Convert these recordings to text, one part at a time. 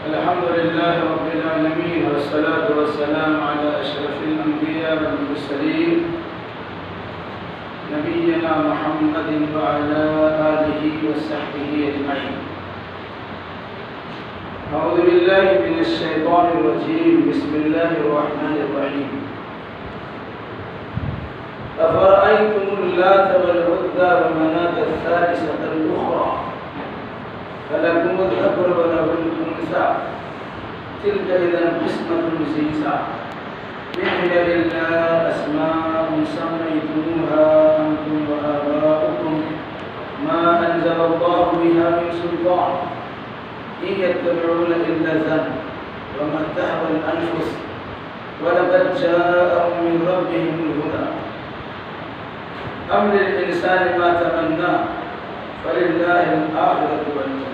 الحمد لله رب العالمين والصلاة والسلام على أشرف الأنبياء والمرسلين نبينا محمد وعلى آله وصحبه أجمعين. أعوذ بالله من الشيطان الرجيم. بسم الله الرحمن الرحيم. أفرأيتم اللات والعزى ومناة الثالثة الأخرى فلكم الذكر وله الأنثى تلك إذا قسمة ضيزى إن هي إلا أسماء سميتموها أنتم وآباؤكم ما أنزل الله بها من سلطان إن يتبعون إلا الظن وما تهوى الأنفس ولقد جاءهم من ربهم الهدى أم للإنسان ما تمنى فلله الآخرة والأولى.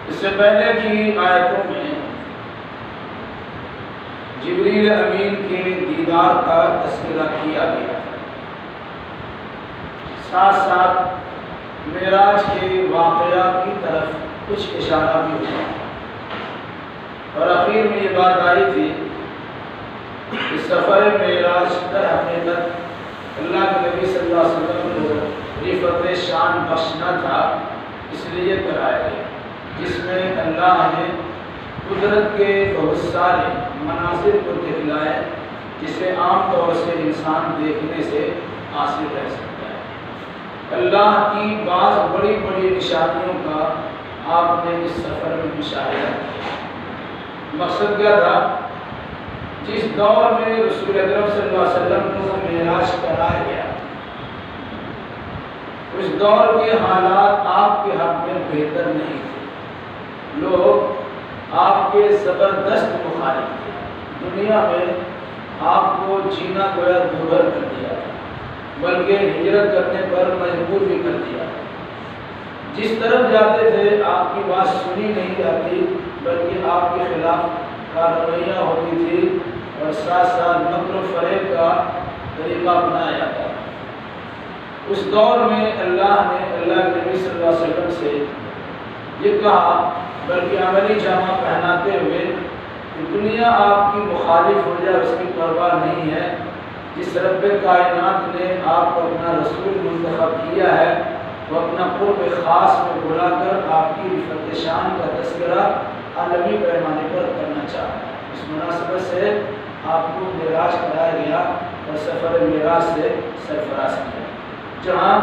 اس سے پہلے کی آیتوں میں جبریل امین کے دیدار کا تذکرہ کیا گیا، ساتھ ساتھ معراج کے واقعہ کی طرف کچھ اشارہ بھی ہوا، اور اخیر میں یہ بات آئی تھی کہ سفر معراج در حقیقت اللہ کے نبی صلی اللہ علیہ وسلم کو رفعت شان بخشنا تھا، اس لیے کرایا گیا، جس میں اللہ نے قدرت کے بہت سارے مناظر کو دکھلائے جسے عام طور سے انسان دیکھنے سے حاصل رہ سکتا ہے۔ اللہ کی بعض بڑی بڑی نشانیوں کا آپ نے اس سفر میں مشاہدہ کیا۔ مقصد کیا تھا؟ جس دور میں رسول اکرم صلی اللہ علیہ وسلم کو معراج کرایا گیا، اس دور کے حالات آپ کے حق میں بہتر نہیں تھے، لوگ آپ کے زبردست مخالف تھے، دنیا میں آپ کو جینا گویا دوبھر کر دیا تھا، بلکہ ہجرت کرنے پر مجبور بھی کر دیا تھا۔ جس طرف جاتے تھے آپ کی بات سنی نہیں جاتی، بلکہ آپ کے خلاف کارروائیاں ہوتی تھی، اور ساتھ ساتھ مکر و فریب کا طریقہ اپنایا جاتا ہے۔ اس دور میں اللہ نے اللہ کے نبی صلی اللہ علیہ وسلم سے یہ کہا، بلکہ عملی جامہ پہناتے ہوئے کہ دنیا آپ کی مخالف ہو جائے اس کی پرواہ نہیں ہے، جس رب کائنات نے آپ کو اپنا رسول منتخب کیا ہے وہ اپنا قرب خاص میں بلا کر آپ کی رفعت شان کا تذکرہ عالمی پیمانے پر کرنا چاہتا ہے۔ اس مناسبت سے آپ کو معراج کرایا گیا اور سفر معراج سے سرفراز کیا، جہاں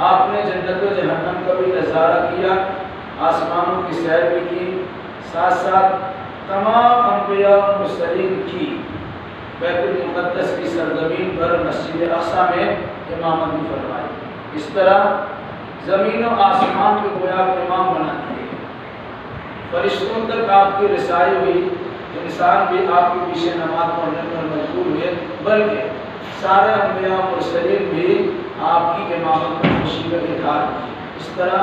آپ نے جنت و جہنم کا بھی نظارہ کیا، آسمانوں کی سیر بھی کی، ساتھ ساتھ تمام انبیاء و مرسلین کی بیت المقدس کی سرزمین پر مسجد اقصی میں امامت بھی فرمائی۔ اس طرح زمین و آسمان کے گویا امام بنا دیے، فرشتوں تک آپ کی رسائی ہوئی، انسان بھی آپ کے پیچھے نماز پڑھنے پر مجبور ہوئے، بلکہ سارے انبیاء و مرسلین بھی آپ کی امامت پر خوشی کا اظہار کی۔ اس طرح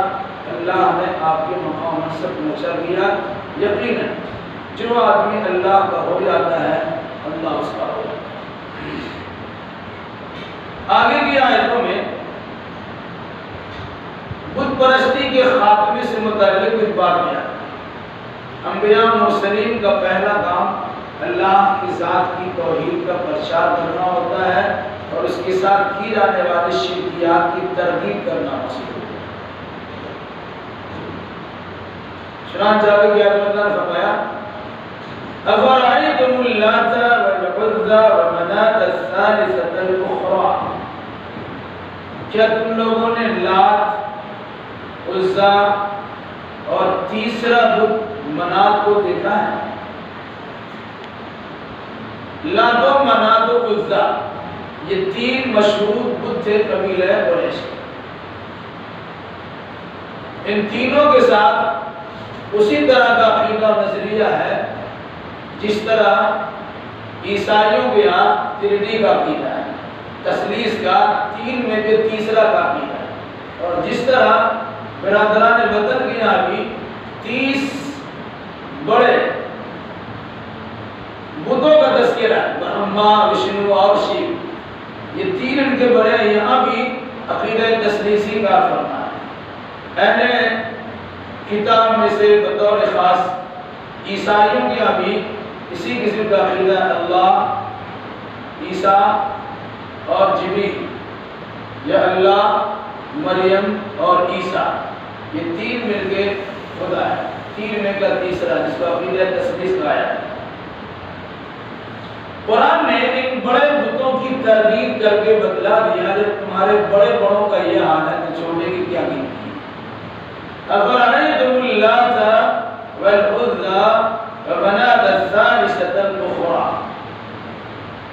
اللہ نے آپ کے مقام منصب پہنچا دیا۔ یقیناً جو آدمی اللہ کا ہو جاتا ہے اللہ اس کا ہو جاتا ہے۔ آگے کی آیتوں میں بت پرستی کے خاتمے سے متعلق کچھ بات بیان ہے۔ انبیاء و مرسلین کا پہلا کام اللہ کی ذات کی توحید کا پرچار کرنا ہوتا ہے، اور اس کے ساتھ کی جانے والی شرکیات کی تردید کرنا حاصل ہوتا ہے۔ چنانچہ آگے کی آیت میں اللہ نے فرمایا أَفَرَأَيْتُمُ اللَّاتَ وَالْعُزَّى وَمَنَاةَ الثَّالِثَةَ الْأُخْرَى، کیا تم لوگوں نے لات، عزا اور تیسرا بت منات کو دیکھا ہے؟ لات و منات و عزا یہ تین مشہور بت تھے قبیلہ قریش کے۔ ان تینوں کے ساتھ اسی طرح کا عقیدہ نظریہ ہے جس طرح عیسائیوں کے یہاں ترینی کا عقیدہ ہے، تثلیث کا، تین میں سے تیسرا کا عقیدہ ہے، اور جس طرح برادران وطن کے یہاں بھی 30 بڑے بتوں کا تذکرہ ہے، برہما، وشنو اور شیو، یہ تین ان کے بڑے، یہاں بھی عقیدہ تثلیثی کا فرما ہے۔ اہل کتاب میں سے بطور خاص عیسائیوں کی ابھی اسی قسم کا عقیدہ اللہ، عیسیٰ اور جبریل، یا اللہ، مریم اور عیسیٰ، یہ تین مل کے خدا ہے، تین میں کا تیسرا، جس کو عقیدہ تثلیث کہا ہے۔ قرآن نے ان بڑے بتوں کی تردید کر کے بتلا دیا کہ تمہارے بڑے بڑوں کا یہ حال ہے کہ چھوٹے کی کیا قیمت ہے۔ افرأيتم اللات والعزى ومناة الثالثة الأخرى،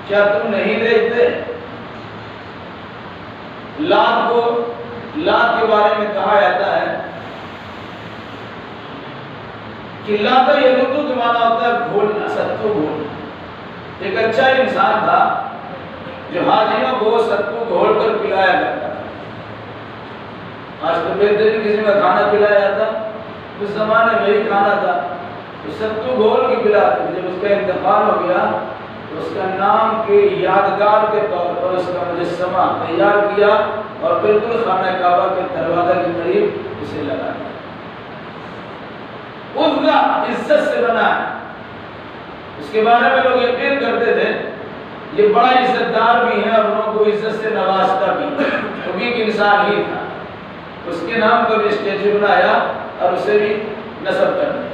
کیا تم نہیں دیکھتے؟ لات کے بارے میں کہا جاتا ہے کہ لات یلوتو کے معنی ہوتا ہے گھولنا، ستو گھولنا۔ ایک اچھا انسان تھا جو حاجیوں کو ستو گھول کر پلایا کرتا تھا۔ آج تو بہترین کسی میں کھانا پلایا جاتا، اس زمانے میں ہی کھانا تھا، تو ستو گھول کے پلاتے تھے۔ جب اس کا انتقال ہو گیا تو اس کا نام کے یادگار کے طور پر اس کا مجسمہ تیار کیا اور بالکل خانہ کعبہ کے دروازے کے قریب اسے لگا دیا۔ عزا عزت سے بنا ہے، اس کے بارے میں لوگ یقین کرتے تھے یہ بڑا عزت دار بھی ہے اور لوگوں کو عزت سے نوازتا بھی، وہ بھی ایک انسان ہی تھا۔ اس کے نام کا بھی اسٹیچو بنایا اور اسے بھی نصب کر دیا۔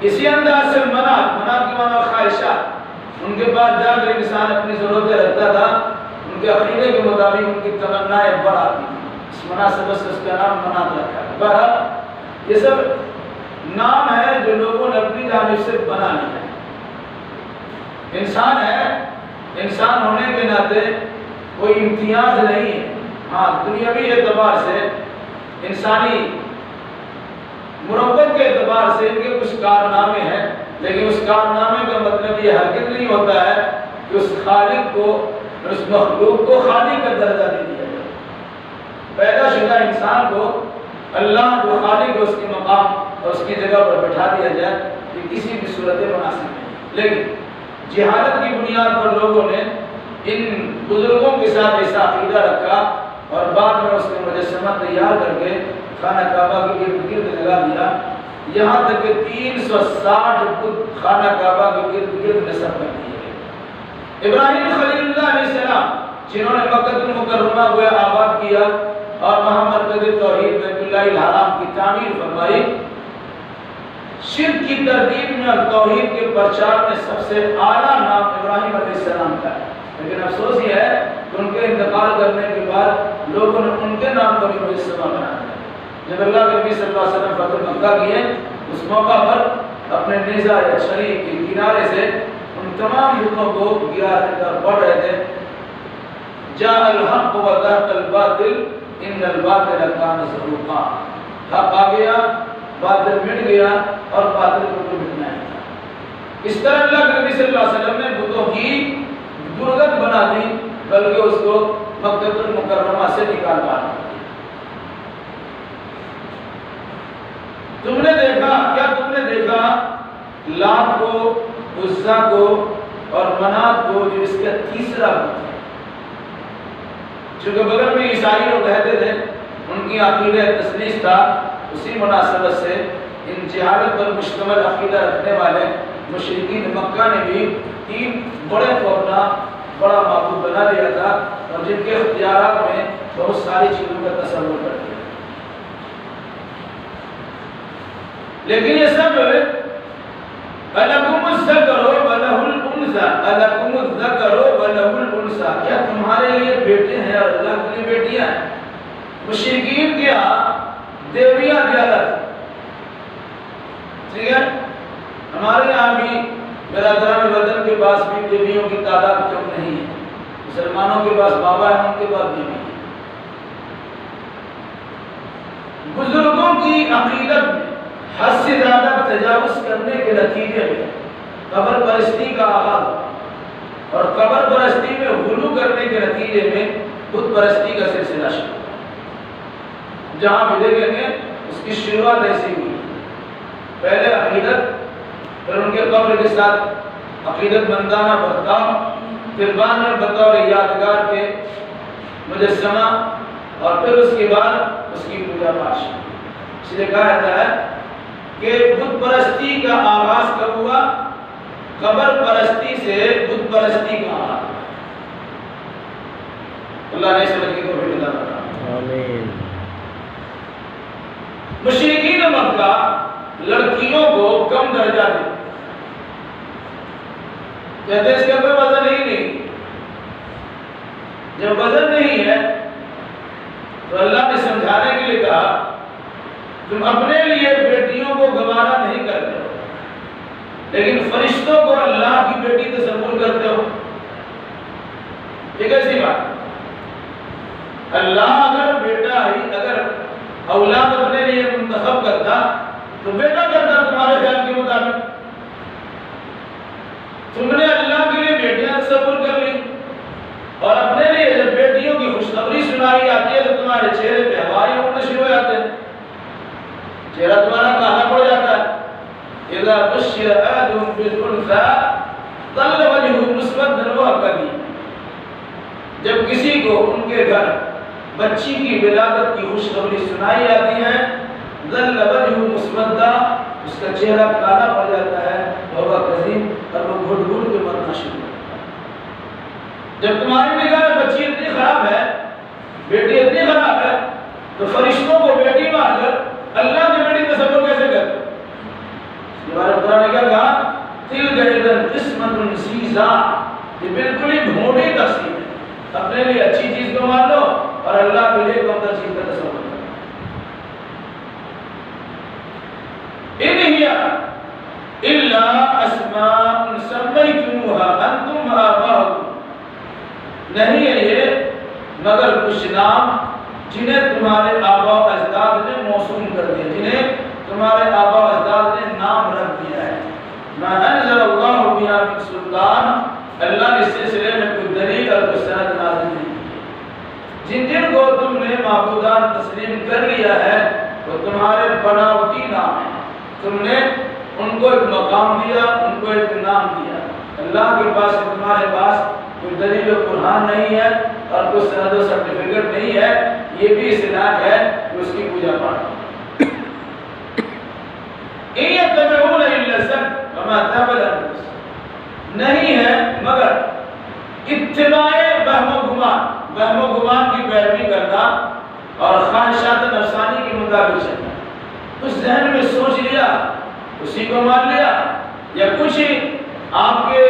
اسی انداز سے منات کے معنی خواہشات، ان کے پاس جا کر انسان اپنی ضرورتیں رکھتا تھا، ان کے عقیدے کے مطابق ان کی تمنائیں بڑھاتی تھی، اس مناسبت سے اس کا نام منات رکھا ہے۔ بہرحال یہ سب نام ہے جو لوگوں نے اپنی جانب سے بنا لیا ہے۔ انسان ہے، انسان ہونے کے ناطے کوئی امتیاز نہیں ہے۔ ہاں دنیاوی اعتبار سے، انسانی مربت کے اعتبار سے ان کے کچھ کارنامے ہیں، لیکن اس کارنامے کا مطلب یہ ہرگز نہیں ہوتا ہے کہ اس خالق کو، اس مخلوق کو خالق کا درجہ دے دیا جائے۔ پیدا شدہ انسان کو اللہ جو خالق کو اس کے مقام اور اس کی جگہ پر بٹھا دیا جائے، یہ کسی بھی صورت مناسب نہیں۔ لیکن جہالت کی بنیاد پر لوگوں نے ان بزرگوں کے ساتھ ایسا عقیدہ رکھا اور بعد میں اس کے مجسمہ تیار کر کے خانہ کعبہ کے گرد گرد لگا دیا، یہاں تک کہ 360 بت خانہ کعبہ کے گرد گرد نصب کر دیے گئے۔ ابراہیم خلیل اللہ علیہ السلام جنہوں نے مکہ المکرمہ کو آباد کیا اور وہاں مرکز توحید بیت اللہ الحرام کی تعمیر فرمائی، شرک کی تردید میں اور توحید کے پرچار میں سب سے اعلیٰ نام ابراہیم علیہ السلام کا ہے۔ لیکن افسوس یہ ہے کہ ان کے انتقال کرنے کے بعد لوگوں نے ان کے نام پر بھی مجسمہ بنا دیا۔ جب اللہ کے نبی صلی اللہ علیہ وسلم فتح مکہ کیے، اس موقع پر اپنے نیزہ یا چھری کے کنارے سے ان تمام بتوں کو گرا کر پڑھ رہے تھے، جاء الحق وزهق الباطل ان الباطل کان زهوقا، حق آ گیا، باطل مٹ گیا اور باطل کو تو مٹنا ہی تھا۔ اس طرح اللہ کے نبی صلی اللہ علیہ وسلم نے بتوں کی درگت بنا دی، بلکہ اس کو مکہ المکرمہ سے نکال مارا۔ تم نے دیکھا، کیا تم نے دیکھا لات کو، عزا کو اور منات کو، جو اس کا تیسرا بت ہے؟ چونکہ بغل میں عیسائی لوگ رہتے تھے، ان کی عقیدہ تثلیث تھا، اسی مناسبت سے ان جہالت پر مشتمل عقیدہ رکھنے والے مشرکین مکہ نے بھی 3 بڑے کو اپنا بڑا معبود بنا لیا تھا اور جن کے اختیارات میں بہت ساری چیزوں کا تصور کر دیا۔ لیکن یہ سب الکم الذکر ولہ الانثی، الکم الذکر ولہ الانثی، کیا تمہارے لیے بیٹے ہیں اور اللہ کے لیے بیٹیاں ہیں؟ مشرکین کیا دیویاں دیالت، ٹھیک ہے؟ ہمارے یہاں بھی برادران وطن کے پاس بھی دیویوں کی تعداد کم نہیں ہے، مسلمانوں کے پاس بابا ہے، ان کے پاس دیوی ہے۔ بزرگوں کی عقیدت میں حد سے زیادہ تجاوز کرنے کے نتیجے میں قبر پرستی کا آغاز ہوا اور قبر پرستی میں غلو کرنے کے نتیجے میں بت پرستی کا سلسلہ شروع ہوا۔ جہاں بھی دیکھیں گے اس کی شروعات ایسی ہوئی، پہلے عقیدت، پھر ان کے قبر کے ساتھ عقیدت مندانہ برتاؤ، پھر بعد میں بطور یادگار کے مجسمہ، اور پھر اس کے بعد اس کی پوجا پاش۔ اس لیے کہا جاتا ہے کہ بت پرستی کا آغاز کب ہوا؟ قبر پرستی سے بت پرستی کا آغاز۔ اللہ نے سمجھ کے توفیق عطا فرمائے، آمین۔ مشرکین مکہ لڑکیوں کو کم درجہ دیتے، کہتے اس کے اوپر وزن ہی نہیں۔ جب وزن نہیں ہے تو اللہ نے سمجھانے کے لیے کہا تم اپنے لیے بیٹیوں کو گوارا نہیں کرتے ہو، لیکن فرشتوں کو اللہ کی بیٹی تصور کرتے ہو۔ یہ کیسی بات؟ اللہ اگر بیٹا ہی اگر اولاد اپنے لیے منتخب کرتا تو بیٹا کرتا تمہارے خیال کے مطابق۔ تم نے اللہ کے لیے بیٹیاں تصور کر لی، اور اپنے لیے جب بیٹیوں کی خوشخبری سنائی آتی ہے تو تمہارے چہرے پہ ہوائیں اڑنا شروع ہو جاتے ہیں، چہرہ تمہارا کالا پڑ جاتا ہے۔ اذا بشر احدهم بالانثى ظل وجهه مسودا وهو كظيم، جب کسی کو ان کے گھر بچی کی ولادت کی خوشخبری سنائی آتی ہے ظل وجهه مسودا، اس کا چہرہ کالا پڑ جاتا ہے، وهو كظيم، اور وہ گھٹ گھٹ کے مرنا شروع ہوتا ہے۔ جب تمہاری نگاہ میں بچی اتنی خراب ہے، بیٹی اتنی خراب ہے، تو فرشتوں کو بیٹی مان کر اللہ کی بیٹی تصور کیسے کرتے؟ اس کے بارے میں قرآن نے کیا کہا؟ تِلْكَ إِذًا قِسْمَةٌ ضِیزَىٰ، یہ بالکل ہی بھونڈی تقسیم ہے۔ اپنے لیے اچھی چیز کو مان لو اور اللہ کے لیے کم تر چیز کا تصور کرو۔ إِنْ هِيَ إِلَّا أَسْمَاءٌ سَمَّيْتُمُوهَا أَنْتُمْ وَآبَاؤُكُمْ، نہیں ہے یہ مگر کچھ نام جنہیں تمہارے آبا و اجداد نے موسوم کر دیا، جنہیں تمہارے آبا و اجداد نے نام رکھ دیا ہے۔ مَا أَنزَلَ اللَّهُ بِهَا مِن سُلْطَانٍ، اللہ نے اس سلسلے میں کوئی دلیل اور کوئی سند نازل نہیں کی۔ جن جن کو تم نے معبودان تسلیم کر لیا ہے وہ تمہارے بناوٹی نام ہیں، تم نے ان کو ایک مقام دیا، ان کو ایک نام دیا۔ اللہ کے پاس تمہارے پاس کوئی دلیل و قرآن نہیں ہے اور کوئی سند و سرٹیفکیٹ نہیں ہے، یہ بھی اس علاج ہے کہ اس کی پوجا پاٹ إِن يَتَّبِعُونَ إِلَّا الظَّنَّ وَمَا تَهْوَى الْأَنفُسُ، نہیں ہے مگر اتباع وہم و گمان کی پیروی کرنا اور خواہشات نفسانی کے مطابق چلنا۔ کچھ ذہن میں سوچ لیا اسی کو مان لیا، یا کچھ آپ کے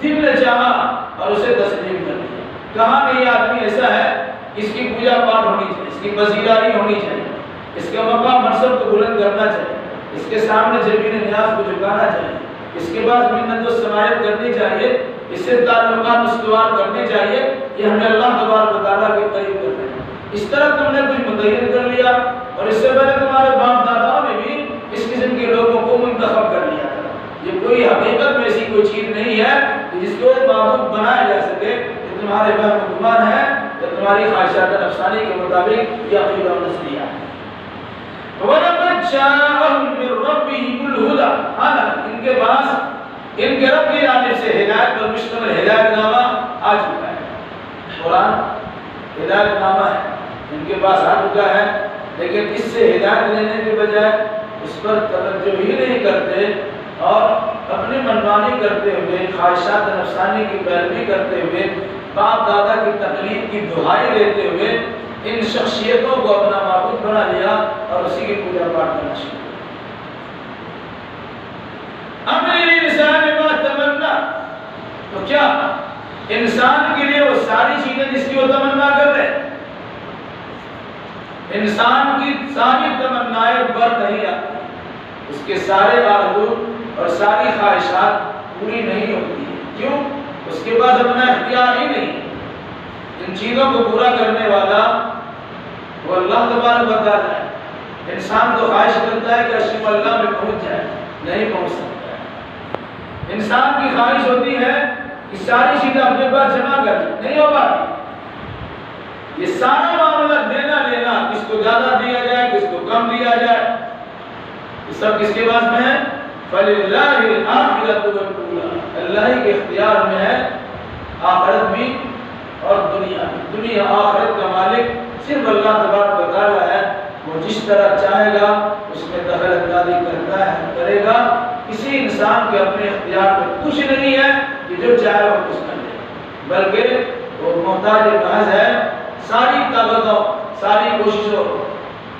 دل نے چاہا اور اسے تسلیم کر لیا۔ کہاں کہ یہ آدمی ایسا ہے، اس کی پوجا پاٹ ہونی چاہیے، اس کی پذیرائی ہونی چاہیے، اس کا مقام منصب کو بلند کرنا چاہیے، اس کے سامنے زمین نیاز کو جھکانا چاہیے، اس کے بعد منت و سماعت کرنی چاہیے، اس سے تعلقات استوار کرنے چاہیے، یہ ہمیں اللہ تبارک و تعالیٰ کے قریب کرنا ہے۔ اس طرح تم نے کچھ متعین کر لیا، اور اس سے پہلے تمہارے باپ دادا نے بھی اس قسم کے لوگوں کو منتخب کر لیا تھا۔ یہ کوئی حقیقت میں ایسی کوئی چیز نہیں ہے کہ جس کو معبود بنایا جا سکے، یہ تمہارے وہم و گمان ہے یا تمہاری خواہشات نفسانی کے مطابق یہ عقیدہ و نظریہ ہے۔ وَلَقَدْ جَاءَهُم مِّن رَّبِّهِمُ الْهُدَىٰ، ان کے پاس ان کے رب کی جانب سے ہدایت پر مشتمل ہدایت نامہ آ چکا ہے۔ قرآن ہدایت نامہ ہے، ان کے پاس آ چکا ہے، لیکن اس سے ہدایت لینے کے بجائے اس پر توجہ ہی نہیں کرتے اور اپنی منمانی کرتے ہوئے، خواہشات نفسانی کی پیروی کرتے ہوئے، باپ دادا کی تقلید کی دہائی دیتے ہوئے ان شخصیتوں کو اپنا معبود بنا لیا اور اسی کی پوجا پاٹ کرنا شروع کیا۔ تو کیا انسان کے لیے وہ ساری چیزیں جس کی وہ تمنا کر رہے ہیں، انسان کی ساری تمنائیں بر نہیں آتی، اس کے سارے آرزو اور ساری خواہشات پوری نہیں ہوتی ہیں۔ کیوں؟ اس کے پاس اپنا اختیار ہی نہیں۔ ان چیزوں کو پورا کرنے والا وہ اللہ تبارک و تعالیٰ ہے۔ انسان تو خواہش کرتا ہے کہ عرش اللہ میں پہنچ جائے، نہیں پہنچ سکتا ہے۔ انسان کی خواہش ہوتی ہے کہ ساری چیزیں اپنے پاس جمع کر لیں، نہیں ہو پاتی۔ یہ سارا معاملہ دینا لینا، کس کو زیادہ دیا جائے، کس کو کم دیا جائے، یہ سب کس کے پاس میں ہے؟ فَلِلَّهِ الْآخِرَةُ وَالْأُولَىٰ، اللہ ہی کے اختیار میں ہے آخرت بھی اور دنیا بھی۔ دنیا آخرت کا مالک صرف اللہ تبارک و تعالیٰ ہے، وہ جس طرح چاہے گا انسان کے اپنے اختیار میں کچھ نہیں ہے کہ جو چاہے وہ کچھ کر لے، بلکہ وہ محتاج محض ہے ساری طاقتوں، ساری کوششوں،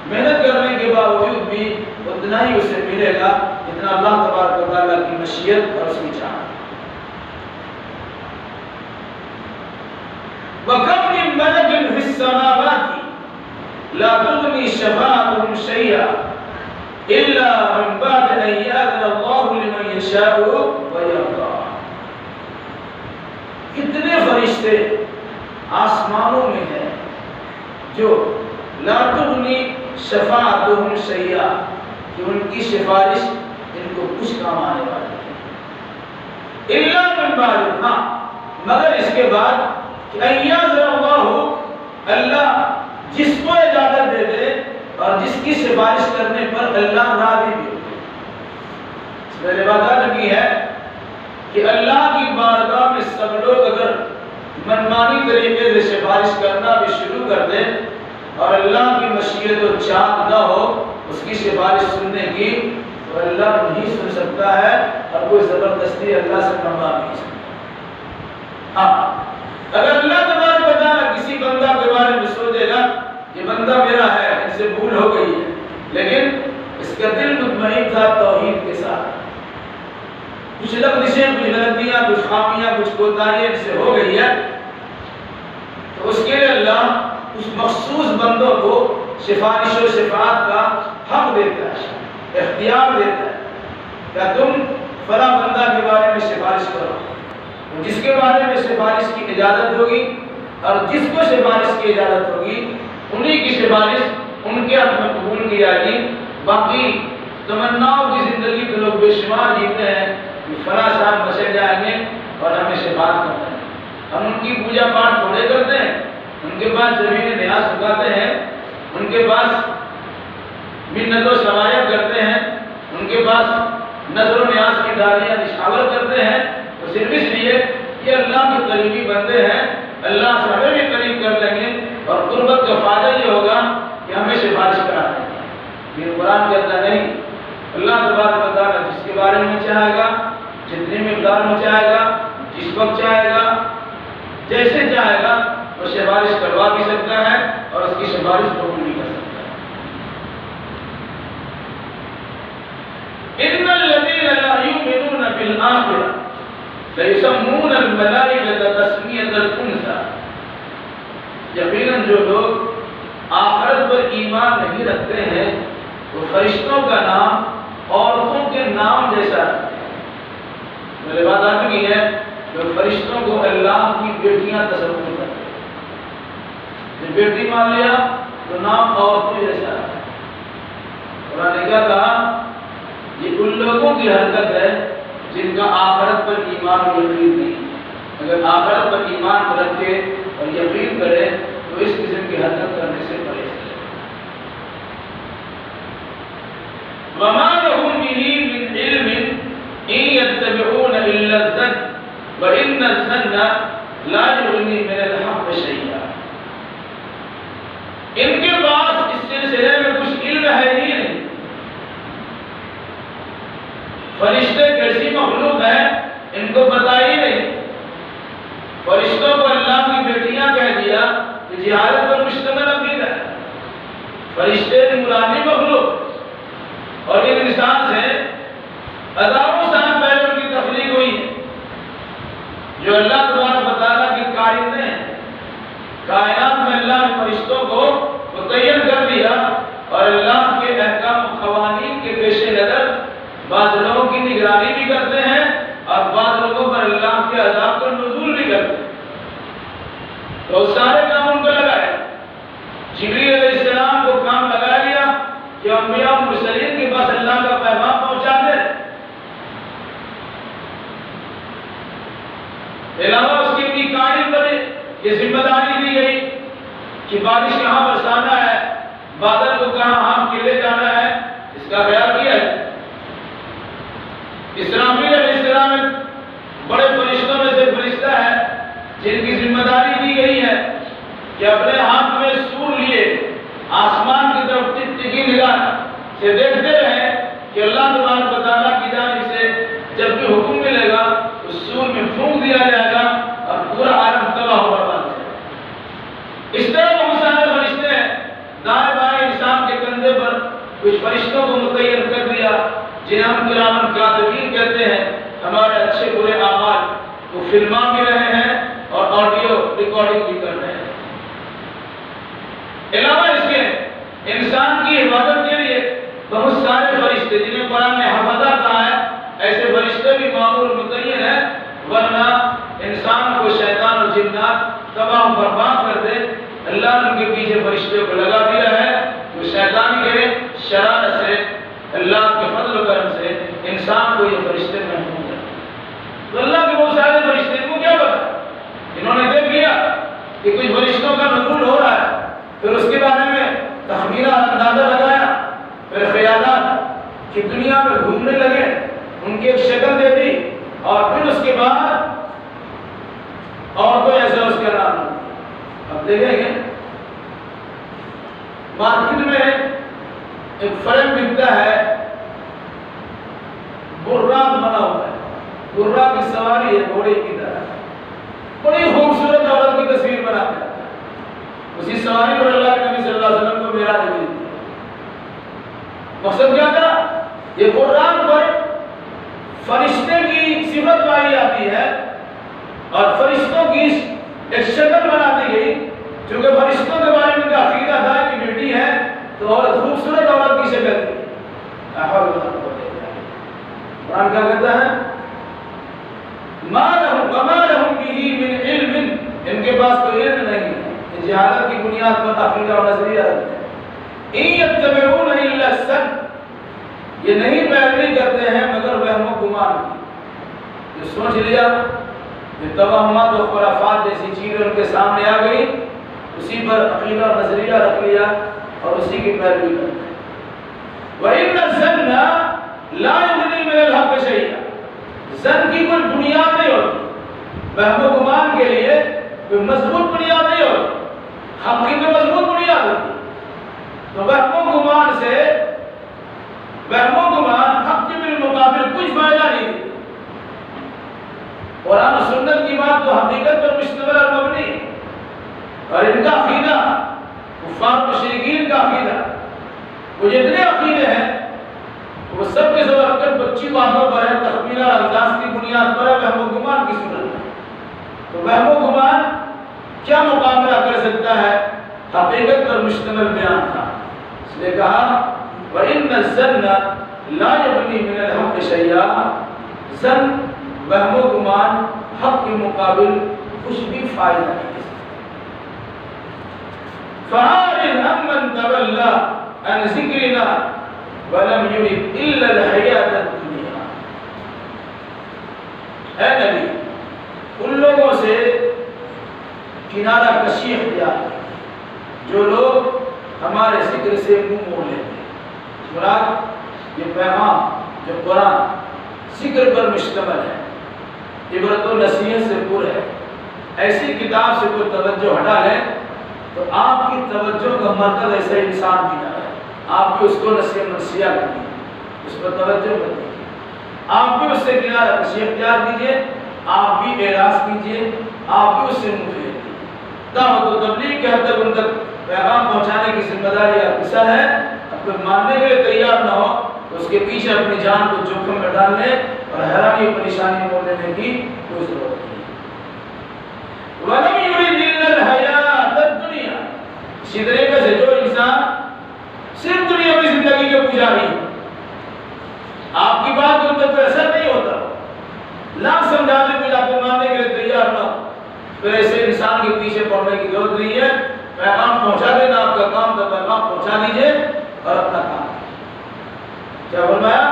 محنت کرنے کے باوجود بھی اتنا ہی اسے ملے گا جتنا اللہ تبارک و تعالیٰ کی مشیت اور اس کی چاہت۔ وَكَمْ مِن مَلَكٍ فِي السَّمَاوَاتِ لَا تُغْنِي شَفَاعَتُهُمْ شَيْئًا إِلَّا مِن بَعْدِ أَن يَأْذَنَ اللَّهُ لِمَن يَشَاءُ وَيَرْضَىٰ۔ کتنے فرشتے آسمانوں میں ہیں جو لا تغنی شفاعتهم شیئا، کہ ان کی سفارش ان کو کچھ کام آنے والی ہے، الا من بعد، ہاں مگر اس کے بعد کہ ان یأذن اللہ، اللہ جس کو اجازت دے دے اور جس کی سفارش کرنے پر اللہ راضی بھی ہو۔ میں نے بات کی ہے کہ اللہ کی بارگاہ میں سب لوگ اگر منمانی طریقے سے سفارش کرنا بھی شروع کر دیں اور اللہ کی مشیت و چاہت نہ ہو اس کی سفارش سننے کی، تو اللہ نہیں سن سکتا ہے اور کوئی زبردستی اللہ سے منوا نہیں سکتا۔ ہاں اگر اللہ تبارک و تعالیٰ کسی بندہ کے بارے میں سوچے گا یہ بندہ میرا ہے، ان سے بھول ہو گئی ہے، لیکن اس کا دل مطمئن تھا توحید کے ساتھ، کچھ لغزشیں، کچھ غلطیاں، کچھ خامیاں، کچھ کوتاہیاں ان سے ہو گئی ہے، تو اس کے لیے اللہ اس مخصوص بندوں کو سفارش و شفاعت کا حق دیتا ہے، اختیار دیتا ہے، کہ تم فلاں بندہ کے بارے میں سفارش کرو، جس کے بارے میں سفارش کی اجازت ہوگی اور جس کو سفارش کی اجازت ہوگی انہی کی سفارش ان کے حق میں قبول کی جائے گی۔ باقی تمناؤں کی زندگی کے لوگ بے شمار جیتے ہیں کہ فلاں صاحب بچے جائیں گے اور ہمیں شفاعت کرتے ہیں، ہم ان کی پوجا پاٹ تھوڑے کرتے ہیں، ان کے پاس زمین نیاز چکاتے ہیں، ان کے پاس منت و شوائب کرتے ہیں، ان کے پاس نظر و نیاز کی ڈالیاں نشاور کرتے ہیں، تو صرف اس لیے یہ اللہ کے قریبی بندے ہیں، اللہ سے ہمیں بھی قریب کر لیں گے اور قربت کا فائدہ یہ ہوگا کہ ہمیں سفارش کرا دیں گے۔ یہ قرآن کہتا نہیں، اللہ تبارک و تعالیٰ جس کے بارے میں چاہے گا، جتنی مقدار میں چاہے گا، جس وقت چاہے گا، جیسے چاہے گا وہ سفارش کروا بھی سکتا ہے اور اس کی سفارش قبول بھی کر سکتا ہے۔ ان الذين لا يؤمنون بالآخرة ليسمون الملائكة تسمية الأنثى، یقیناً جو لوگ آخرت پر ایمان نہیں رکھتے ہیں وہ فرشتوں کا نام عورتوں کے نام جیسا رکھتے ہیں۔ میرے بات آپ کی ہے کہ فرشتوں کو اللہ کی بیٹیاں تصور کرتے ہیں، جب بیٹی مان لیا تو نام عورتوں جیسا ہے۔ قرآن نے کیا کہا؟ یہ ان لوگوں کی حرکت ہے جن کا آخرت پر ایمان و یقین نہیں۔ اگر آخرت پر ایمان رکھے اور یقین کرے تو اس قسم کی حرکت کرنے سے پرہیز کرے۔ وَمَا لَهُم بِهِ مِنْ عِلْمٍ إِن يَتَّبِعُونَ إِلَّا الظَّنَّ وَإِنَّ الظَّنَّ لَا يُغْنِي مِنَ الْحَقِّ شَيْئًا۔ ان کے پاس اس سلسلے میں کچھ علم ہے ہی نہیں۔ فرشتے کیسی مخلوق ہیں ان کو پتہ ہی نہیں۔ فرشتوں کو اللہ کی بیٹیاں کہہ دیا کہ جہالت پر مشتمل عقیدہ ہے۔ فرشتے نورانی مخلوق اور ان انسان سے ہزاروں سال پہلے ان کی تخلیق ہوئی ہے، جو اللہ تبارک و تعالیٰ کی کائنات ہیں۔ کائنات میں اللہ نے فرشتوں کو متعین کر دیا اور اللہ کے احکام و قوانین کے پیش نظر بعض لوگوں کی نگرانی بھی کرتے ہیں اور بعض لوگوں پر اللہ کے عذاب کا نزول بھی کرتے ہیں۔ تو سارے کام ان کو لگائے۔ جبریل علیہ السلام کو کام لگا لیا کہ انبیاء و مرسلین کے پاس اللہ کا پیغام پہنچا دے۔ علاوہ اس کی میکائیل پر یہ ذمہ داری دی گئی کہ بارش کہاں برسانا ہے، بادل کو کہاں ہانپ کے لے جانا ہے، اس کا خیال کیا ہے۔ اسرافیل علیہ السلام بڑے فرشتوں میں سے فرشتہ ہے جن کی ذمہ داری دی گئی ہے کہ اپنے ہاتھ میں سور لیے آسمان کی طرف ٹک ٹکی نگاہ سے دیکھتے رہے کہ اللہ تبارک و تعالیٰ کی جانب سے کچھ فرشتوں کو متعین کر دیا جنہیں ہم کرام کاتبین کہتے ہیں، ہمارے اچھے برے اعمال وہ فلما بھی رہے ہیں اور آڈیو ریکارڈنگ بھی کر رہے ہیں۔ علاوہ اس کے انسان کی حفاظت کے لیے بہت سارے فرشتے جنہیں قرآن نے حفظہ کہا ہے، ایسے فرشتے بھی معمول متعین ہیں، ورنہ انسان کو شیطان اور جنات تباہ و برباد کر دے۔ اللہ نے ان کے پیچھے فرشتے کو لگا دیا ہے، وہ شیطان کے شرارت سے، اللہ کے فضل و کرم سے انسان کو یہ فرشتے محفوظ ہیں۔ تو اللہ کے بہت سارے فرشتے، ان کو کیا پتا؟ انہوں نے دیکھ لیا کہ کچھ فرشتوں کا نزول ہو رہا ہے، پھر اس کے بارے میں تخمینہ اندازہ لگایا، پھر خیالات کی دنیا میں گھومنے لگے، ان کی ایک شکل دے دی، اور پھر اس کے بعد اور کوئی ایسا اس کا نام نہیں۔ اب دیکھیں گے مارکیٹ میں ایک فریم بکتا ہے، براق بنا ہوا ہے، براق کی سواری ہے گھوڑے کی طرح، بڑی خوبصورت عورت کی تصویر بنا کے اسی سواری پر اللہ کے نبی صلی اللہ علیہ وسلم کو معراج دی۔ مقصد کیا تھا؟ یہ قرآن پر فرشتے کی صفت پائی جاتی ہے اور فرشتوں کی ایک شکل بنا دی گئی، چونکہ فرشتوں کے بارے میں عقیدہ تھا کہ بیٹی ہے تو اور خوبصورت عورت کی شکل تھی۔ قرآن کیا کہتا ہے؟ ما لهم به من علم، ان کے پاس کوئی علم نہیں ہے، جہالت کی بنیاد پر عقیدہ اور نظریہ رکھتے ہیں۔ ان یتبعون الا الظن، یہ نہیں پیروی کرتے ہیں مگر وہم و گمان کی۔ یہ سوچ لیا کہ توہمات و خرافات جیسی چیزیں ان کے سامنے آ گئی، اسی پر عقیدہ اور نظریہ رکھ لیا اور اسی کی پیروی کرتے ہیں۔ وَإِنَّ الظَّنَّ لَا يُغْنِي مِنَ الْحَقِّ شَيْئًا، ظن کی کوئی بنیاد نہیں ہوتی، وہم و گمان کے لیے کوئی مضبوط بنیاد نہیں ہوتی، حق کی کوئی مضبوط بنیاد ہوتی۔ تو وہم و گمان سے، وہم و گمان حق کے بالمقابل کچھ فائدہ نہیں دیتی۔ قرآن و سنت کی بات تو حقیقت پر مشتمل اور مبنی ہے، اور ان کا عقیدہ کفار مشرکین کا عقیدہ، وہ جتنے عقیدے ہیں وہ سب کے سب اکثر بچی باتوں پر ہے، تخمینہ اور انداز کی بنیاد پر ہے، وہم و گمان کی صورت میں۔ تو وہم و گمان کیا مقابلہ کر سکتا ہے حقیقت پر مشتمل بیان تھا، اس نے کہا وَإِنَّ الظَّنَّ لَا يُغْنِي مِنَ الْحَقِّ شَيْئًا، ظن وہم و گمان حق کے مقابل کچھ بھی فائدہ نہیں دے سکتا۔ فَعَارِضْ عَمَّنْ تَوَلَّىٰ عَنْ ذِكْرِنَا وَلَمْ يُرِدْ إِلَّا الْحَيَاةَ الدُّنْيَا۔ اے نبی، ان لوگوں سے کنارہ کشی اختیار ہے جو لوگ ہمارے ذکر سے منہ موڑ لیتے ہیں۔ مراد یہ پیغام جو قرآن ذکر پر مشتمل ہے، عبرت و نصیحت سے پر ہے، ایسی کتاب سے کوئی توجہ ہٹا لے تو آپ کی توجہ کا مرکز ایسا انسان بھی نہ ہے، آپ بھی اس کو نصیحت منصیہ کریں، اس پر توجہ کریں، آپ بھی اس سے کنارہ کشی اختیار کیجئے، آپ بھی اعراض کیجئے، آپ بھی اس سے منہ پھیریے۔ دعوت و تبلیغ کے حد تک ان تک پیغام پہنچانے کی ذمہ داری آپ کی ہے، اب کوئی ماننے کے لیے تیار نہ ہو تو اس کے پیچھے اپنی جان کو جوخم میں ڈالنے اور حیرانی و پریشانی مول لینے کی کوئی ضرورت نہیں۔ وَلَمْ يُرِدْ إِلَّا الْحَيَاةَ الدُّنْيَا، اسی طریقے سے جو انسان صرف دنیا میں زندگی کے پجاری ہو، آپ کی بات ان پر کوئی اثر نہیں ہوتا، لاکھ سمجھانے کو آپ کو ماننے کے لیے تیار نہ ہو، پھر ایسے انسان کے پیچھے پڑنے کی ضرورت نہیں ہے، پیغام پہنچا دینا آپ کا کام تھا، پیغام پہنچا دیجئے اور اپنا کام کیا فرمایا؟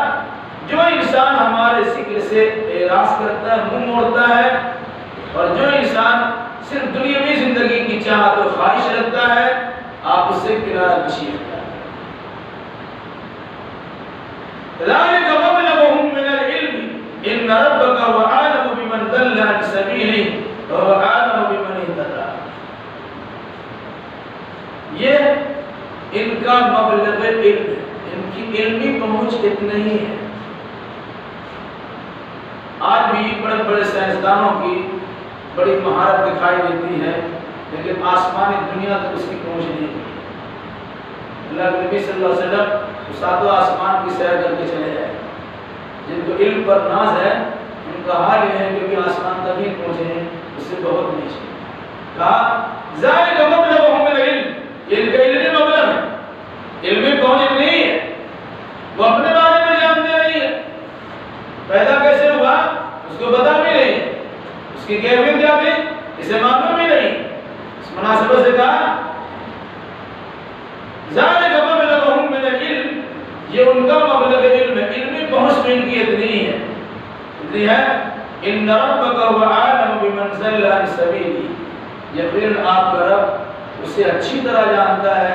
جو انسان ہمارے ذکر سے اعراض کرتا ہے، منہ موڑتا ہے، اور جو انسان صرف دنیاوی زندگی کی چاہت و خواہش رکھتا ہے، آپ اس سے کنارہ کشی کرتا ہے۔ ذَلِكَ مَبْلَغُهُم مِّنَ الْعِلْمِ إِنَّ رَبَّكَ هُوَ أَعْلَمُ بِمَنْ ضَلَّ عَنْ سَبِيلِهِ وَهُوَ أَعْلَمُ بِمَنِ اهْتَدَىٰ۔ یہ ان کا مبلغ علم ہے، ان کی علمی پہنچ اتنا ہی ہے۔ آج بھی بڑے بڑے سائنسدانوں کی بڑی مہارت دکھائی دیتی ہے، لیکن آسمانی دنیا تک اس کی پہنچ نہیں ہے۔ اللہ کے نبی صلی اللہ علیہ وسلم ساتوں آسمان کی سیر کر کے چلے جائیں. جن کو علم پر ناز ہے ان کا حال یہ ہے کہ بھی آسمان تک ہی پہنچے ہیں، اس سے بہت نیچے. کہا ذالک مبلغہم من العلم، یہ ان کا علمی مبلغ ہے، علمی پہنچ نہیں ہے، وہ اپنے بارے میں جانتے نہیں ہے. پیدا کیسے ہوا اس کو پتا بھی نہیں، اس کی کیفیت کیا تھی اسے معلوم بھی نہیں. اس مناسبت سے کہا ذالک مبلغہم من العلم، یہ ان کا مبلغ علم ہے، علمی پہنچ ان کی اتنی ہے. ان ربک هو اعلم بمن ضل عن سبیلہ، یقین آپ کا رب اسے اچھی طرح جانتا ہے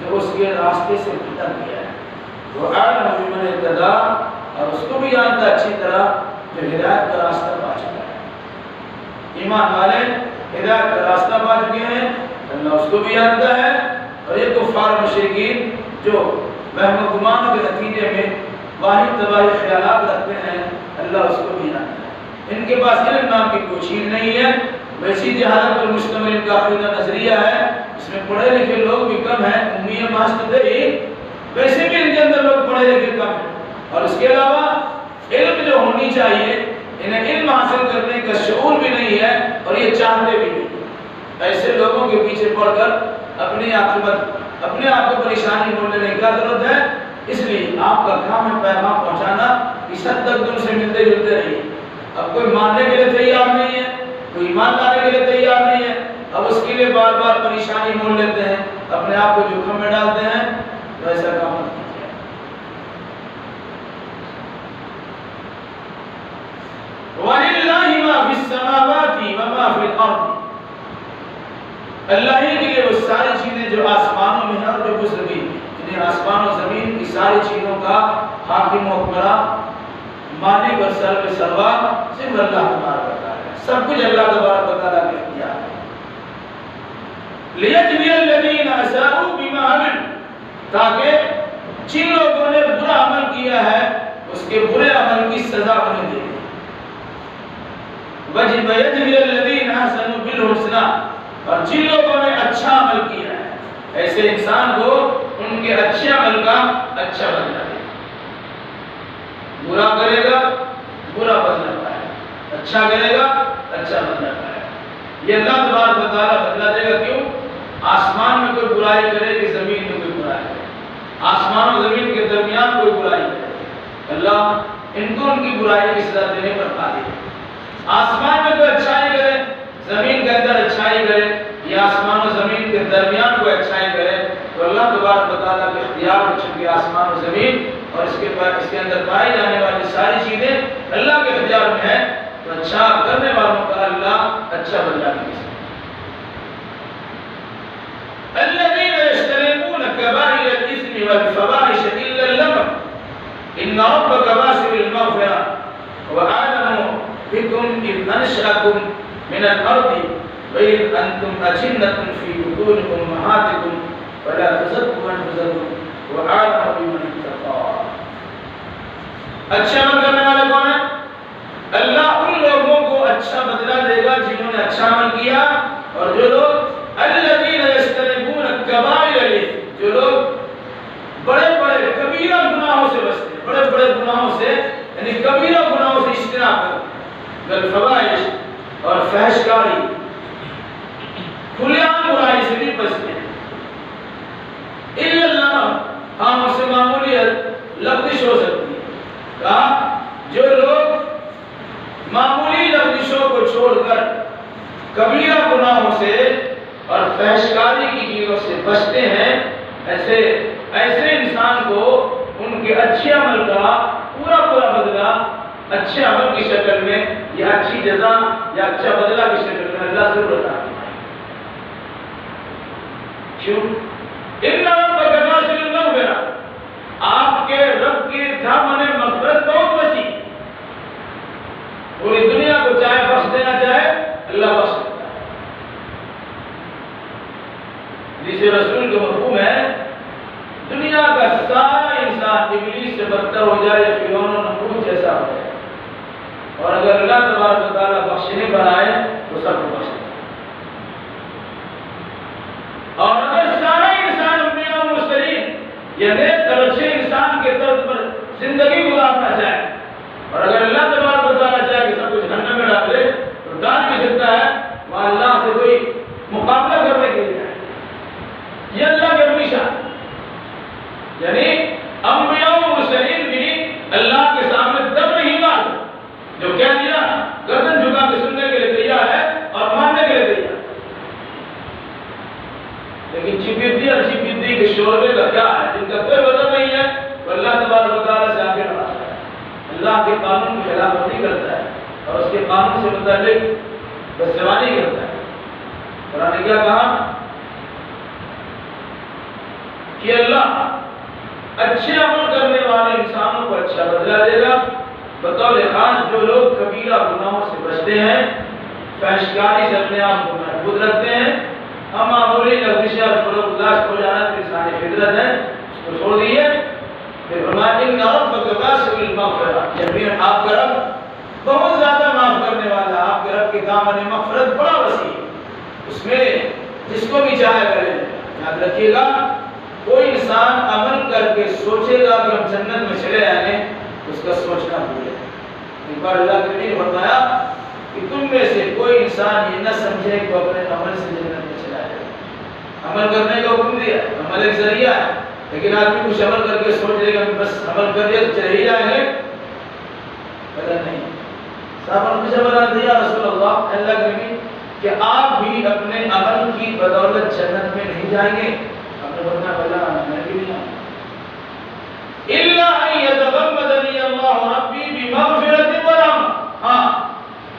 جو اس کے راستے سے بھٹک گیا ہے. وہ اعلم بمن اہتدی، اور اس کو بھی جانتا ہے اچھی طرح جو ہدایت کا راستہ پا چکا ہے. ایمان والے ہدایت کا راستہ پا چکے ہیں، اللہ اس کو بھی جانتا ہے. اور یہ کفار مشرکین جو وہم و گمانوں کے نتیجے میں واحد تباہی خیالات رکھتے ہیں، اللہ اس کو بھی جانتا ہے. ان کے پاس علم نام کی کوئی چیز نہیں ہے، ویسی جہالت پر مشتمل ان کا عقیدہ نظریہ ہے. اس میں پڑھے لکھے لوگ بھی کم ہیں، امی محض ہی، ویسے بھی ان کے اندر لوگ پڑھے لکھے کم ہیں. اور اس کے علاوہ علم جو ہونی چاہیے انہیں علم حاصل کرنے کا شعور بھی نہیں ہے اور یہ چاہتے بھی نہیں. ایسے لوگوں کے پیچھے پڑ کر اپنے آپ کو پریشانی مول لینے کی ضرورت ہے. اس لیے آپ کا کام ہے پیغام پہنچانا، اس حد تک تم سے ملتے جلتے رہیے. اب کوئی ماننے کے لیے تیار نہیں ہے، کوئی ایمان لانے کے لیے تیار نہیں ہے، اب اس کے لیے بار بار پریشانی مول لیتے ہیں، اپنے آپ کو جوخم میں ڈالتے ہیں. تو ایسا کام مت کیجیے. وَلِلَّهِ مَا فِي السَّمَاوَاتِ وَمَا فِي الْأَرْضِ، اللہ ہی کے لیے وہ ساری چیزیں جو آسمانوں میں ہیں اور جو زمین میں، انہیں آسمان و زمین کی ساری چیزوں کا حاکم و حکمراں مالک اور سرور سروا صرف اللہ تبارک و تعالی ہے. سب کچھ اللہ تبارک و تعالی نے کیا ہے. لِيَجْزِيَ الَّذِينَ أَسَاءُوا بِمَا عَمِلُوا، تاکہ جن لوگوں نے برا عمل کیا ہے اس کے برے عمل کی سزا انہیں دے. وَيَجْزِيَ الَّذِينَ أَحْسَنُوا بِالْحُسْنَى، اور جن لوگوں نے اچھا عمل کیا ہے ایسے انسان کو ان کے اچھے عمل کا اچھا بدلہ دے. برا کرے گا برا بدلہ پائے گا، اچھا کرے گا اچھا بدلہ پائے گا. یہ اللہ تبارک و تعالیٰ بدلہ دے گا. کیوں؟ آسمان میں کوئی برائی کرے کہ زمین میں کوئی برائی کرے، آسمان و زمین کے درمیان کوئی برائی کرے، اللہ ان کو ان کی برائی کی سزا دینے پر قادر ہے. آسمان میں کوئی اچھائی کرے، زمین کے اندر اچھائی کرے، یا آسمان و زمین کے درمیان کوئی اچھائی کرے، تو اللہ تبارک و تعالیٰ کے اختیار میں چونکہ آسمان و زمین اور اس کے اندر پائی جانے والی ساری چیزیں اللہ کے اختیار میں ہے، تو اچھا کرنے والوں کا اللہ اچھا بدلہ دے گا. الذين يجتنبون كبائر الإثم والفواحش إلا اللمم إن ربك واسع المغفرة وأعلم بكم إذ أنشأكم من الأرض وإذ أنتم أجنة في بطون أمهاتكم فلا تزكوا أنفسكم وأعلم بمن اتقى. اچھا عمل کرنے والے کون ہیں؟ اللہ ان لوگوں کو اچھا بدلہ دے گا جنہوں نے اچھا عمل کیا. اور جو لوگ الذین یجتنبون کبائر الإثم، جو لوگ بڑے بڑے کبیرہ گناہوں سے بچتے ہیں، بڑے بڑے گناہوں سے یعنی کبیرہ گناہوں سے اجتناب کرتے ہیں، والفواحش اور فحش کاری، کھلے عام برائی سے بھی بچتے ہیں. الا اللہ، ہاں اس سے معمولی لغزش ہو سکتی ہے. کہا جو لوگ معمولی لغزشوں کو چھوڑ کر کبیرہ گناہوں سے اور فحشکاری کی چیزوں سے بچتے ہیں، ایسے انسان کو ان کے اچھے عمل کا پورا بدلہ اچھے عمل کی شکل میں یا اچھی جزا یا اچھا بدلہ کی شکل میں اللہ ضرور عطا کرے. کیوں؟ ان ربک واسع المغفرہ، آپ کے رب کی دامن مغفرت بہت وسیع، پوری دنیا کو چاہے بخش دینا چاہے اللہ بخش دیتا ہے. جس رسول کا مفہوم ہے دنیا کا سارا انسان ابلیس سے بدتر ہو جائے، فرعون و نمرود جیسا ہو جائے، اور اگر اللہ تبارک و تعالیٰ بخشنے پر آئے تو سب کو بخش دیتا ہے. اور اگر سارا انسان انبیاء و مرسلین یہ نیک اور اچھے انسان کے طرز پر زندگی گزارنا چاہے، اور اگر اللہ تبارک و تعالیٰ چاہے کہ سب کچھ جہنم میں ڈال دے تو ڈال بھی سکتا ہے، وہ اللہ سے کوئی مقابلہ کرنے کے لیے ہے۔ یہ اللہ کے مشان، یعنی انبیاء و مرسلین بھی اللہ کے سامنے دم نہیں مار، جو کہہ دیا گردن جھکا کے سننے کے لیے تیار ہے اور ماننے کے لیے تیار ہے۔ لیکن چپیدی اور چپیدی کے شعبے کا کیا ہے، جن کا کوئی وزن نہیں ہے، وہ اللہ تبارک و تعالیٰ سے آگے بڑھاتا ہے، اللہ کے قانون کی خلاف ورزی کرتا ہے اور اس کے قانون سے متعلق بدزبانی کرتا ہے۔ قرآن نے کیا کہا کہ اللہ اچھے عمل کرنے والے انسانوں کو اچھا بدلہ دے گا، بطور خاص جو لوگ کبیرہ گناہوں سے بچتے ہیں، فحشکاری سے اپنے آپ کو محفوظ رکھتے ہیں، معمولی لغزش اور فروغ داشت ہو جانا تو انسانی فطرت ہے، اس کو چھوڑ دیے۔ پھر فرمایا ان ربک واسع المغفرۃ، یقیناً آپ کا رب بہت زیادہ معاف کرنے والا، آپ کے رب کی دامن مغفرت بڑا وسیع ہے، اس میں جس کو بھی چاہے کرے۔ یاد رکھیے گا کوئی انسان عمل کر کے سوچے گا کہ ہم جنت میں چلے آئیں گے، اس کا سوچنا بھولے۔ ایک بار اللہ کے نبی نے فرمایا کہ تم میں سے کوئی انسان یہ نہ سمجھے کہ اپنے عمل سے جنت میں چلا جائے۔ عمل کرنے کا حکم دیا، عمل ایک ذریعہ ہے، لیکن آدمی کچھ عمل کر کے سوچ لے گا بس عمل کر لیا تو چلے ہی جائیں گے، پتہ نہیں۔ صاحب نے جب بتا دیا رسول اللہ اللہ کے نبی کہ آپ بھی اپنے عمل کی بدولت جنت میں نہیں جائیں گے، آپ نے فرمایا بلا میں بھی نہیں آؤں الا ان يتغمدني الله ربي بمغفرة ورحمة۔ ہاں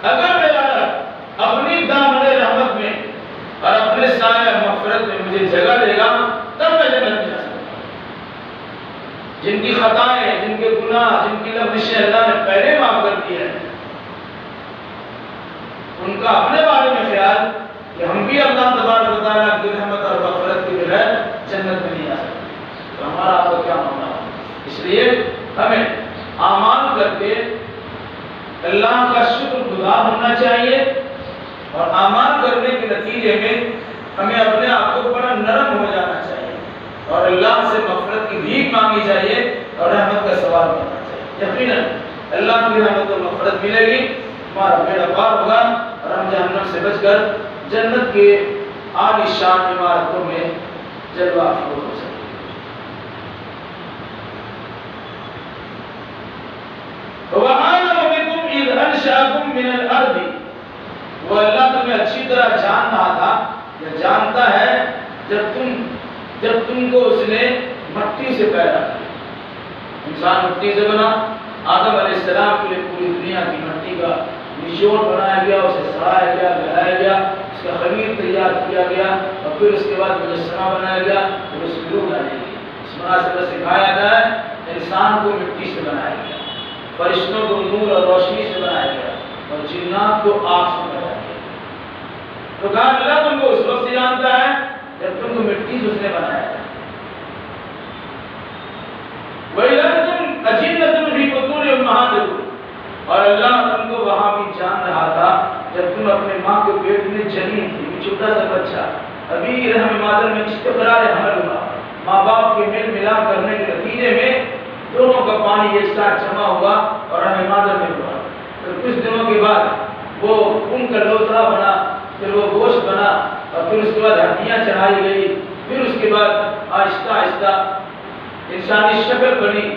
اگر میرا رب اپنی دامن رحمت میں اور اپنے سایہ مغفرت میں مجھے جگہ دے گا تب میں جنت میں جا سکتا ہوں۔ جن کی خطائیں، جن کے گناہ، جن کی لغزشیں اللہ نے پہلے معاف کر دی ہے، ان کا اپنے بارے میں خیال کہ ہم بھی اللہ تبارک و تعالیٰ کی رحمت اور مغفرت کے بغیر جنت میں نہیں آ سکتے، تو ہمارا آپ کو کیا معاملہ ہے؟ اس لیے ہمیں اعمال کر کے اللہ کا شکر گزار ہونا چاہیے، اور اعمال کرنے کے نتیجے میں ہمیں اپنے آپ کو بڑا نرم ہو جانا چاہیے، اور اللہ سے مغفرت کی بھیک مانگنی چاہیے اور رحمت کا سوال کرنا چاہیے۔ یقیناً اللہ کی رحمت و مغفرت ملے گی، ہمارا بیڑا پار ہوگا اور ہم جہنم سے بچ کر جنت کے عالی شان عمارتوں میں جلوہ افروز ہو سکیں۔ وَأَعْلَمُ بِكُمْ إِذْ أَنشَأَكُم مِّنَ الْأَرْضِ، وہ اللہ تمہیں اچھی طرح جان رہا تھا یا جانتا ہے جب تم کو اس نے مٹی سے پیدا کیا۔ انسان مٹی سے بنا، آدم علیہ السلام کے لیے پوری دنیا کی مٹی کا نچوڑ بنایا گیا، اسے سڑایا گیا، گلایا گیا، اس کا خمیر تیار کیا گیا، اور پھر اس کے بعد مجسمہ بنایا گیا، پھر اس کی روح ڈالی گئی۔ اس مناسبت سے کہا جاتا ہے انسان کو مٹی سے بنایا گیا، فرشتوں کو نور اور روشنی سے بنایا گیا، اور جنات کو آگ سے بنایا گیا۔ تو کہا اللہ تم کو اس وقت سے جانتا ہے جب تم کو مٹی سے اس نے بنایا تھا۔ وَإِذَا أَنتُمْ أَجِنَّةٌ فِي بُطُونِ أُمَّهَاتِكُمْ، اور اللہ تم کو وہاں بھی جان رہا تھا جب تم اپنے ماں کے پیٹ میں جنین تھی، چھوٹا سا بچہ ابھی رحم مادر میں استقرار حمل ہوا، ماں باپ کے میل ملاپ کرنے کے نتیجے میں دونوں کا پانی ایک ساتھ جمع ہوا اور رحم مادر میں ہوا۔ پھر کچھ دنوں کے بعد وہ خون کا لوتھڑا بنا، پھر وہ گوشت بنا، اور پھر اس کے بعد ہڈیاں چڑھائی گئی، پھر اس کے بعد آہستہ آہستہ انسانی شکل بنی۔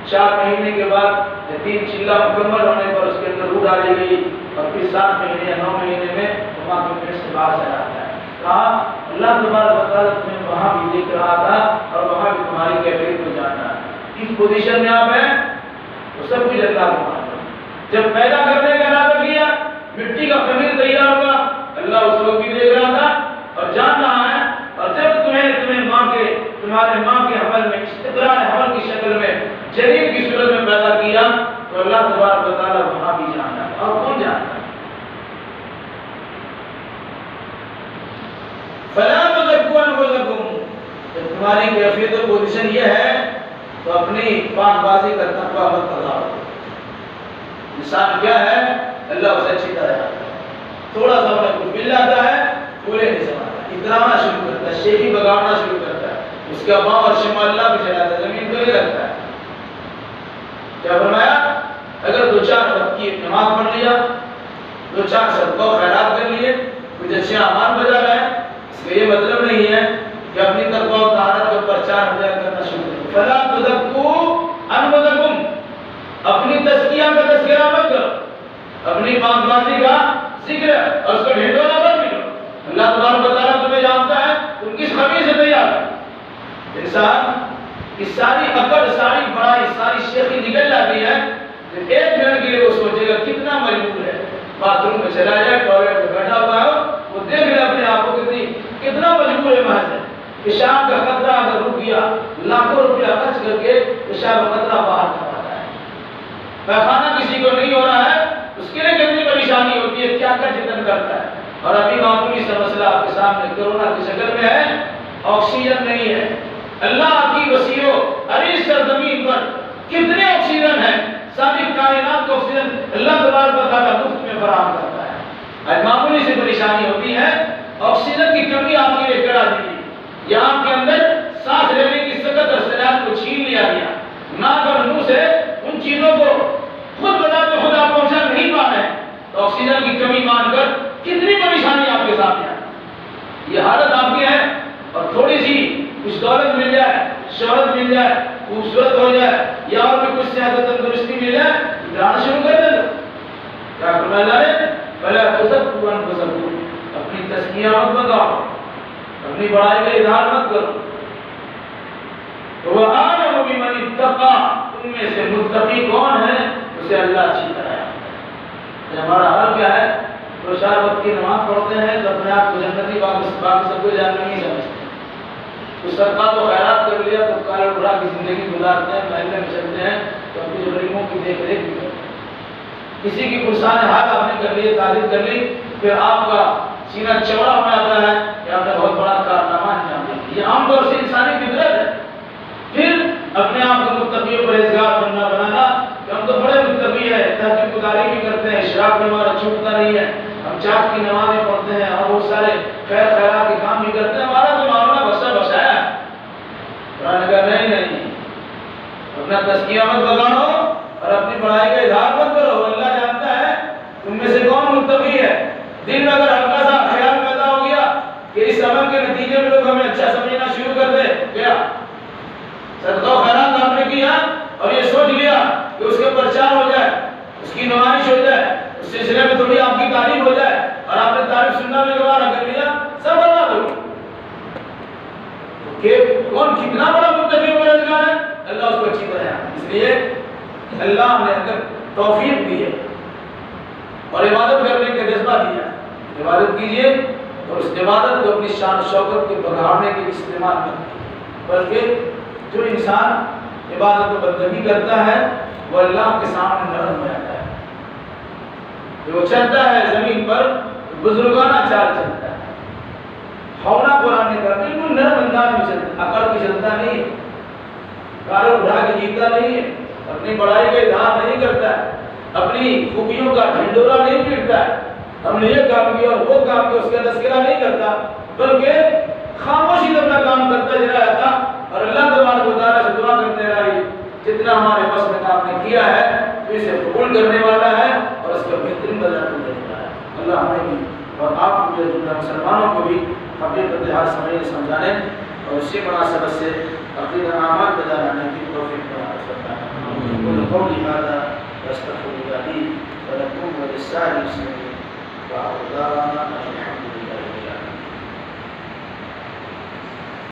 4 مہینے کے بعد یتیم چلہ مکمل ہونے پر اس کے اندر روح ڈالی گئی، اور پھر 7 مہینے یا 9 مہینے میں ماں کے پیٹ سے باہر چلا آتا ہے۔ کہا اللہ تبارک و تعالیٰ تمہیں وہاں بھی دیکھ رہا تھا اور وہاں بھی تمہاری کیفیت کو جان رہا ہے۔ اس پوزیشن میں آپ ہیں تو سب کچھ اللہ کو معلوم ہے۔ جب پیدا کرنے کا ارادہ کیا، مٹی کا خمیر تیار ہوا، اللہ اس وقت بھی دیکھ رہا تھا اور جان رہا ہے، اور جب تمہارے ماں کے حمل میں استقرار حمل کی شکل میں جنین کی صورت میں پیدا کیا، تو اللہ تبارک و تعالیٰ وہاں بھی جانتا ہے، اور کون جانتا ہے؟ فَلَا تُزَكُّوا أَنفُسَكُمْ، جب تمہاری کیفیت و پوزیشن یہ ہے تو اپنی پاک بازی کا تقویٰ مت کرو۔ انسان کیا ہے اللہ اسے اچھی طرح جانتا ہے، تھوڑا سا انہیں کچھ مل جاتا ہے، پورے نہیں سمجھتا، اترانا شروع کرتا ہے، شیخی بگاڑنا شروع کرتا ہے، اس اس کا پاؤں عرش معلیٰ پہ چلاتا ہے، زمین پہ نہیں رکھتا ہے۔ کیا فرمایا؟ اگر 2-4 وقت کی نماز پڑھ لیا، 2-4 صدقہ و خیرات کر لیے، کچھ اچھے اعمال بجا رہے ہیں، اس کا یہ مطلب نہیں ہے کہ اپنی تقویٰ و طہارت کا پرچار ہو جائے کرنا شروع کریں۔ فَلَا تُزَكُّوا أَنفُسَكُمْ، اپنی تزکیہ کا تذکرہ مت کرو، اپنی پاک بازی کا ذکر اور اس کا ڈھنڈورا مت ملو۔ اللہ تبارک و تعالیٰ تمہیں جانتا ہے تم کس خبیث سے تیار ہے۔ انسان کی ساری عقل، ساری بڑائی، ساری شیخی نکل جاتی ہے کہ 1 منٹ کے لیے وہ سوچے گا کتنا مجبور ہے، باتھ روم میں چلا جائے، ٹوائلٹ میں بیٹھا ہوا ہے، وہ دیکھ لے اپنے آپ کو کتنا مجبور ہے محض ہے۔ پیشاب کا قطرہ اگر رک گیا، لاکھوں روپیہ خرچ کر کے پیشاب کا قطرہ باہر کرواتا ہے۔ پیخانہ کسی کو نہیں ہو رہا ہے، اس کے لیے کتنی پریشانی ہوتی ہے، کیا کیا جتن کرتا ہے۔ اور ابھی معمولی سا مسئلہ آپ کے سامنے کورونا کی شکل میں ہے، آکسیجن نہیں ہے۔ اللہ کی وسیع و عریض سرزمین پر کتنے آکسیجن ہیں، ساری کائنات کو آکسیجن اللہ تبارک و تعالیٰ مفت میں فراہم کرتا ہے۔ آج معمولی سی پریشانی ہوتی ہے، آکسیجن کی کمی آپ کے لیے کرا دی گئی، یہاں کے اندر سانس لینے کی سکت اور صلاحیت کو چھین لیا گیا، ناک اور منہ سے ان چیزوں کو خود بتاتے خود آپ پہنچا نہیں پا رہے ہیں، تو آکسیجن کی کمی مان کر کتنی پریشانی آپ کے سامنے ہے۔ یہ حالت آپ کی ہے، اور تھوڑی سی کچھ دولت مل جائے، شہرت مل جائے، خوبصورت ہو جائے، یا اور بھی کچھ صحت و تندرستی مل جائے، ڈرانا شروع کر دے۔ کیا فرمایا اللہ نے؟ فَلَا تُزَكُّوا أَنفُسَكُمْ، اپنی تزکیہ مت بتاؤ، اپنی بڑائی کا اظہار مت کرو۔ وَأَعْلَمُ بِمَنِ اتَّقَىٰ، تم میں سے متقی کون ہے اسے اللہ اچھی طرح جانتا ہے۔ ہمارا حال کیا ہے؟ 2-4 وقت کی نماز پڑھتے ہیں تو اپنے آپ کو جنتی باقی سب کو جاننا نہیں سمجھتے، کچھ صدقات و خیرات کر لیا تو کالے برا کی زندگی گزارتے ہیں، محلے میں چلتے ہیں تو اپنی غریبوں کی دیکھ ریکھ بھی کرتے ہیں۔ کسی کی پرسان حال آپ نے کر لی، تعریف کر لی، پھر آپ کا سینہ چوڑا ہو جاتا ہے کہ آپ نے بہت بڑا کارنامہ انجام دیا۔ یہ عام طور سے انسانی فطرت ہے۔ پھر اپنے آپ کو متقی و پرہیزگار بنانا کہ ہم تو بڑے متقی ہیں، تحقیق گزاری بھی کرتے ہیں، اشراق میں ہمارا چھوٹتا نہیں ہے، ہم 4 کی نمازیں پڑھتے ہیں اور بہت سارے خیر خیرات کے کام بھی کرتے ہیں، ہمارا تو معاملہ بسا بسا ہے۔ قرآن کہا نہیں، اپنا تزکیہ مت بگاڑو اور اپنی بڑائی کا اظہار مت کرو، اللہ جانتا ہے تم میں سے کون متقی ہے۔ دل میں اگر ہلکا سا خیال پیدا ہو گیا کہ اس عمل کے نتیجے میں لوگ ہمیں اچھا سمجھنا شروع کر دے، کیا صدقہ و خیرات آپ نے کیا اور یہ سوچ لیا کہ اس کے پرچار ہو جائے، اس کی نمائش ہو جائے، اس سلسلے میں تھوڑی آپ کی تعریف ہو جائے اور آپ نے تعریف سننا میں گوارا کر لیا، سب برباد ہو کہ کون کتنا بڑا متقی و پرہیزگار ہے، اللہ اس کو اچھی طرح جانتا ہے۔ اس لیے اللہ نے اگر توفیق دی ہے اور عبادت کرنے کا جذبہ دیا، عبادت کیجئے اور اس عبادت کو اپنی شان و شوکت کے بڑھانے کے استعمال مت کیجیے، بلکہ جو انسان عبادت و بندگی کرتا ہے وہ اللہ کے سامنے نرم ہو جاتا ہے، جو چلتا ہے زمین پر بزرگانہ چال چلتا ہے، ہونا پرانے کا بالکل نرم انداز میں چلتا ہے، اکڑ کے چلتا نہیں ہے، کارو اٹھا کے جیتا نہیں ہے، اپنی بڑائی کا اظہار نہیں کرتا ہے، اپنی خوبیوں کا ڈھنڈورا نہیں پیٹتا ہے، ہم نے یہ کام کیا اور وہ کام کیا اس کا تذکرہ نہیں کرتا، بلکہ خاموشی سے اپنا کام کرتا چلا جاتا اور اللہ تبارک و تعالیٰ سے دعا کرتے رہا جتنا ہمارے بس میں کام نے کیا ہے تو اسے قبول کرنے والا ہے اور اس کا بہترین بدلہ دینے والا ہے۔ اللہ ہمیں بھی اور آپ کو بھی جملہ مسلمانوں کو بھی حقیقت حال سمجھانے اور اسی مناسبت سے عقیدہ اعمال بجا لانے کی توفیق عطا فرمائے۔ قل قولی ھذا واستغفر الله لي ولكم ولسائر المسلمين وأعوذ بالله